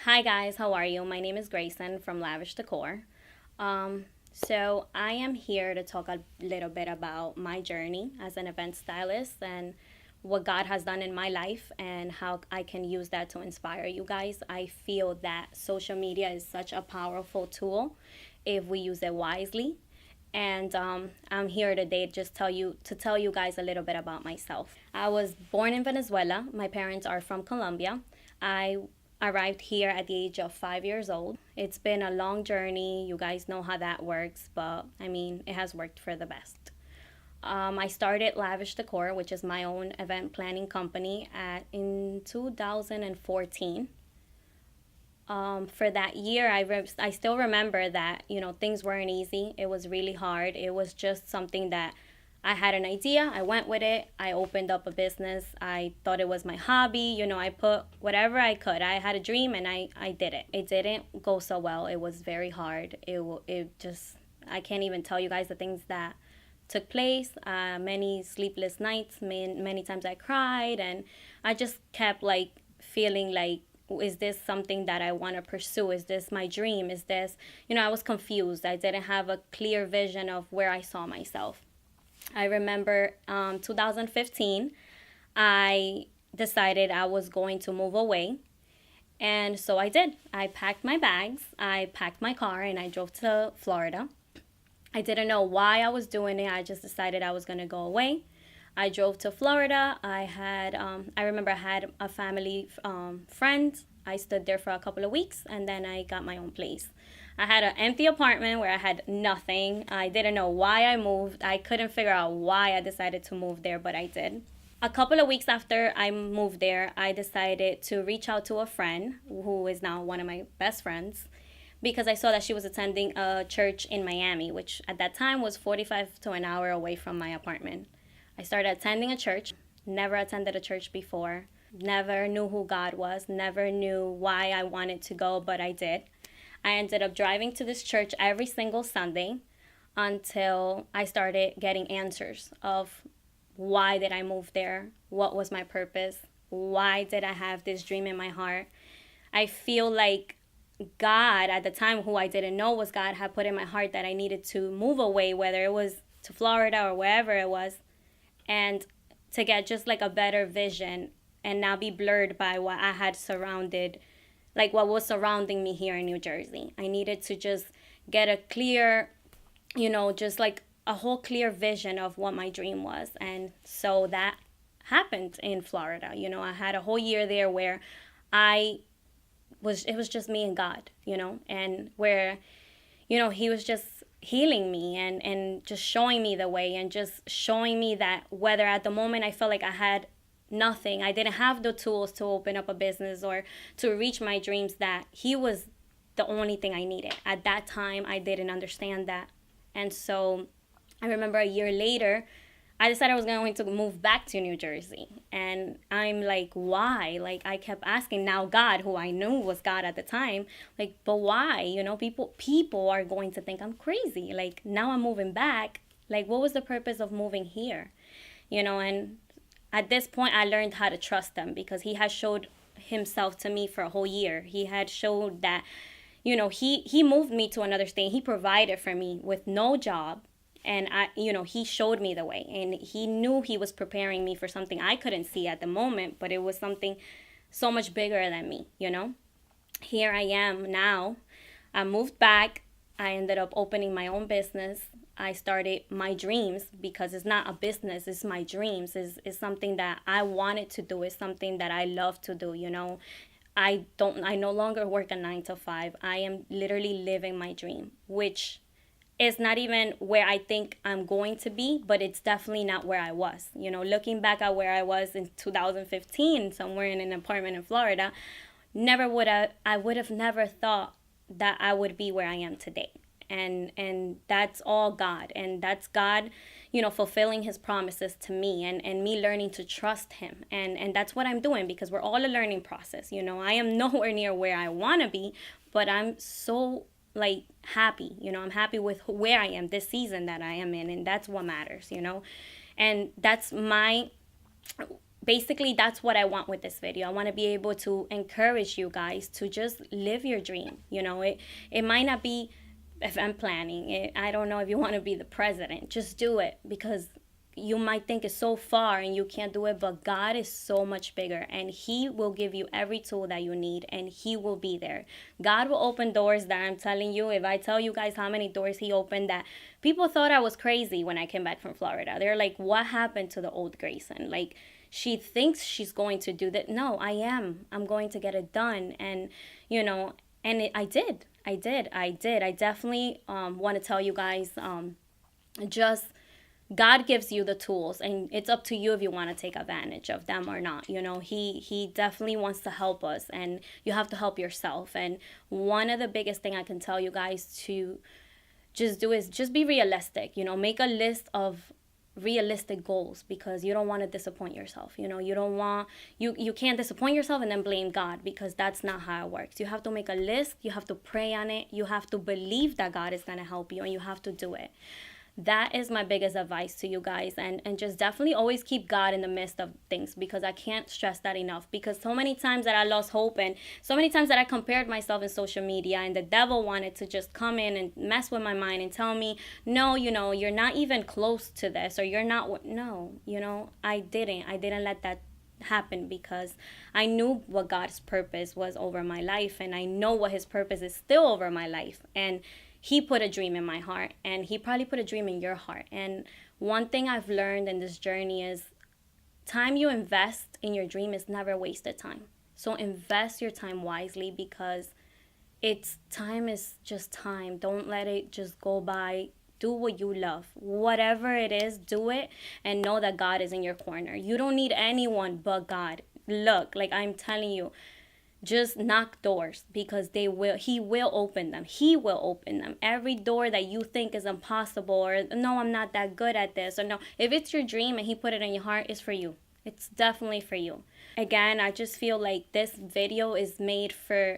Hi guys, how are you? My name is Greisyn from Lavish Decor. So I am here to talk a little bit about my journey as an event stylist and what God has done in my life and how I can use that to inspire you guys. I feel that social media is such a powerful tool if we use it wisely. And I'm here today just tell you guys a little bit about myself. I was born in Venezuela. My parents are from Colombia. I arrived here at the age of 5 years old. It's been a long journey. You guys know how that works, but I mean, it has worked for the best. I started Lavish Decor, which is my own event planning company, in 2014. For that year, I still remember that, things weren't easy. It was really hard. It was just something that I had an idea. I went with it. I opened up a business. I thought it was my hobby. I put whatever I could. I had a dream and I did it. It didn't go so well. It was very hard. It just, I can't even tell you guys the things that took place. Many sleepless nights, many times I cried, and I just kept like feeling like, is this something that I want to pursue? Is this my dream? Is this, I was confused. I didn't have a clear vision of where I saw myself. I remember 2015, I decided I was going to move away. And so I did. I packed my bags, I packed my car, and I drove to Florida. I didn't know why I was doing it. I just decided I was going to go away. I drove to Florida. I remember I had a family friend. I stood there for a couple of weeks and then I got my own place. I had an empty apartment where I had nothing. I didn't know why I moved. I couldn't figure out why I decided to move there, but I did. A couple of weeks after I moved there, I decided to reach out to a friend who is now one of my best friends because I saw that she was attending a church in Miami, which at that time was 45 to an hour away from my apartment. I started attending a church, never attended a church before, never knew who God was, never knew why I wanted to go, but I did. I ended up driving to this church every single Sunday until I started getting answers of why did I move there? What was my purpose? Why did I have this dream in my heart? I feel like God, at the time, who I didn't know was God, had put in my heart that I needed to move away, whether it was to Florida or wherever it was, and to get just like a better vision and not be blurred by what I had surrounded, like what was surrounding me here in New Jersey. I needed to just get a clear, just like a whole clear vision of what my dream was. And so that happened in Florida. I had a whole year there where it was just me and God, and where, he was just healing me and just showing me the way and just showing me that whether at the moment I felt like I had nothing, I didn't have the tools to open up a business or to reach my dreams, that he was the only thing I needed. At that time, I didn't understand that. And so I remember a year later, I decided I was going to move back to New Jersey. And I'm like, why? Like, I kept asking now God, who I knew was God at the time, like, but why? People are going to think I'm crazy. Like, now I'm moving back. Like, what was the purpose of moving here? And at this point, I learned how to trust him because he has showed himself to me for a whole year. He had showed that, he moved me to another state. He provided for me with no job, and he showed me the way, and he knew he was preparing me for something I couldn't see at the moment, but it was something so much bigger than me. Here I am now. I moved back. I ended up opening my own business. I started my dreams, because it's not a business, it's my dreams. It's something that I wanted to do. It's something that I love to do. I no longer work a 9 to 5. I am literally living my dream, which is not even where I think I'm going to be, but it's definitely not where I was. Looking back at where I was in 2015, somewhere in an apartment in Florida, I would have never thought that I would be where I am today. And that's all God. And that's God, fulfilling his promises to me, and me learning to trust him. And that's what I'm doing, because we're all a learning process. I am nowhere near where I want to be, but I'm so like happy. I'm happy with where I am this season that I am in, and that's what matters. And that's my basically that's what I want with this video. I want to be able to encourage you guys to just live your dream. You know, it might not be event planning. I don't know if you want to be the president. Just do it, because you might think it's so far and you can't do it, but God is so much bigger, and He will give you every tool that you need, and He will be there. God will open doors that I'm telling you, if I tell you guys how many doors He opened, that people thought I was crazy when I came back from Florida. They're like, what happened to the old Greisyn? Like, she thinks she's going to do that. No, I am. I'm going to get it done. And, you know, and I did. I definitely want to tell you guys, just God gives you the tools, and it's up to you if you want to take advantage of them or not. You know, he definitely wants to help us, and you have to help yourself. And one of the biggest thing I can tell you guys to just do is just be realistic. You know, make a list of realistic goals, because you don't want to disappoint yourself. You know, you can't disappoint yourself and then blame God, because that's not how it works. You have to make a list, you have to pray on it, you have to believe that God is going to help you, and you have to do it. That is my biggest advice to you guys. And just definitely always keep God in the midst of things, because I can't stress that enough. Because so many times that I lost hope, and so many times that I compared myself in social media, and the devil wanted to just come in and mess with my mind and tell me, no, you know, you're not even close to this, or you're not. No, you know, I didn't let that happen, because I knew what God's purpose was over my life, and I know what His purpose is still over my life. And He put a dream in my heart, and He probably put a dream in your heart. And one thing I've learned in this journey is time you invest in your dream is never wasted time. So invest your time wisely, because time is just time. Don't let it just go by. Do what you love. Whatever it is, do it, and know that God is in your corner. You don't need anyone but God. Look, like I'm telling you, just knock doors, because He will open them. He will open them. Every door that you think is impossible, or no, I'm not that good at this, or no, if it's your dream and He put it in your heart, it's for you. It's definitely for you. Again, I just feel like this video is made for,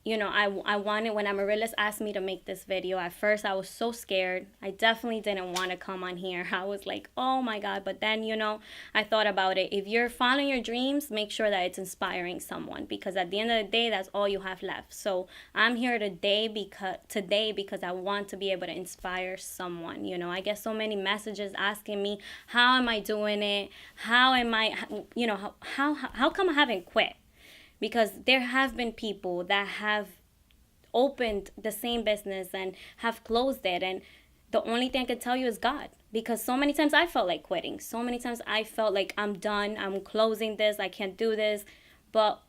you know, I wanted, when Amaryllis asked me to make this video, at first I was so scared. I definitely didn't want to come on here. I was like, oh my God. But then, you know, I thought about it. If you're following your dreams, make sure that it's inspiring someone, because at the end of the day, that's all you have left. So I'm here today because I want to be able to inspire someone. You know, I get so many messages asking me, how am I doing it? How am I, you know, how come I haven't quit? Because there have been people that have opened the same business and have closed it. And the only thing I can tell you is God. Because so many times I felt like quitting. So many times I felt like I'm done. I'm closing this. I can't do this. But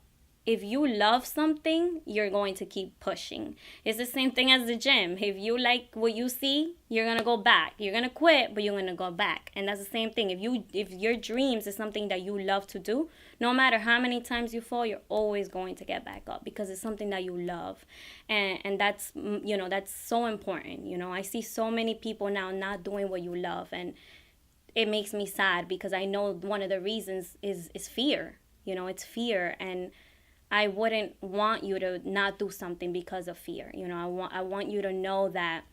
if you love something, you're going to keep pushing. It's the same thing as the gym. If you like what you see, you're going to go back. You're going to quit, but you're going to go back. And that's the same thing. If your dreams is something that you love to do, no matter how many times you fall, you're always going to get back up, because it's something that you love. And that's, you know, that's so important. You know, I see so many people now not doing what you love, and it makes me sad, because I know one of the reasons is fear. You know, it's fear. And I wouldn't want you to not do something because of fear. You know, I want you to know that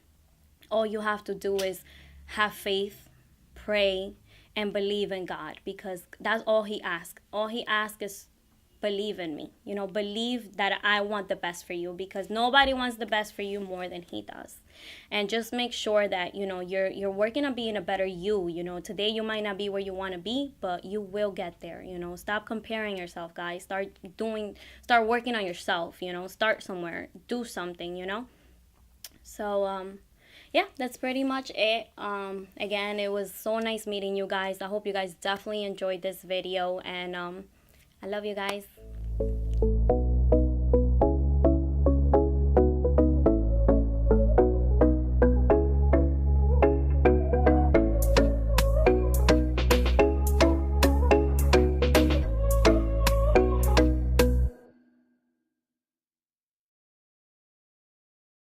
all you have to do is have faith, pray, and believe in God, because that's all He asks. All He asks is believe in me. You know, believe that I want the best for you, because nobody wants the best for you more than He does. And just make sure that, you know, you're working on being a better you. You know, today you might not be where you want to be, but you will get there. You know, stop comparing yourself, guys. Start working on yourself. You know, start somewhere, do something, you know. So yeah, that's pretty much it. Again, it was so nice meeting you guys. I hope you guys definitely enjoyed this video, and I love you guys.